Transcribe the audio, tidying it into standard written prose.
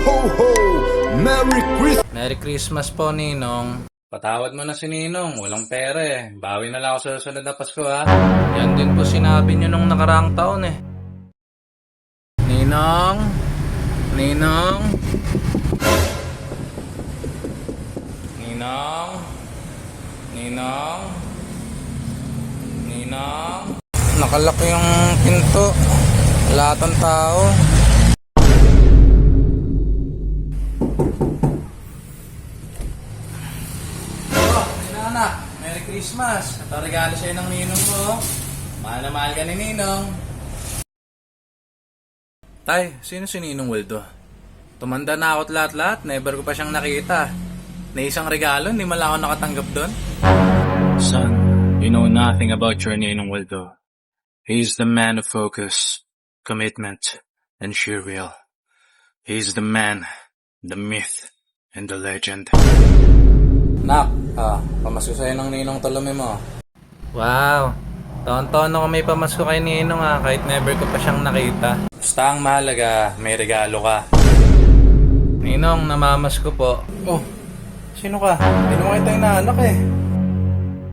ho, ho! Merry Christmas! Merry Christmas po, Ninong. Patawad mo na si Ninong. Walang pera eh. Bawi na lang ako sa susunod na Pasko ha. Yan din po sinabi niyo nung nakaraang taon eh. Ninong? Ninong? Ninong? Ninong? Ninong? Nakalak yung pinto. Lahat ng tao. Anak, Merry Christmas. Ito regalo sa'yo ng ninong mo. Mahal na mahal ka ni Ninong. Tay, sino si Ninong Waldo? Tumanda na ako't lahat-lahat. Never ko pa siyang nakita. Na isang regalo, hindi man lang ako nakatanggap doon. Son, you know nothing about your Ninong Waldo. He's the man of focus, commitment, and sheer will. He's the man, the myth, and the legend. Nak, pamasko sa'yo ng Ninong Tolome mo. Wow, taon-taon ako may pamasko kay Ninong kahit never ko pa siyang nakita. Basta ang mahalaga, may regalo ka. Ninong, namamasko po. Oh, sino ka? Hindi naman kita inaanak eh.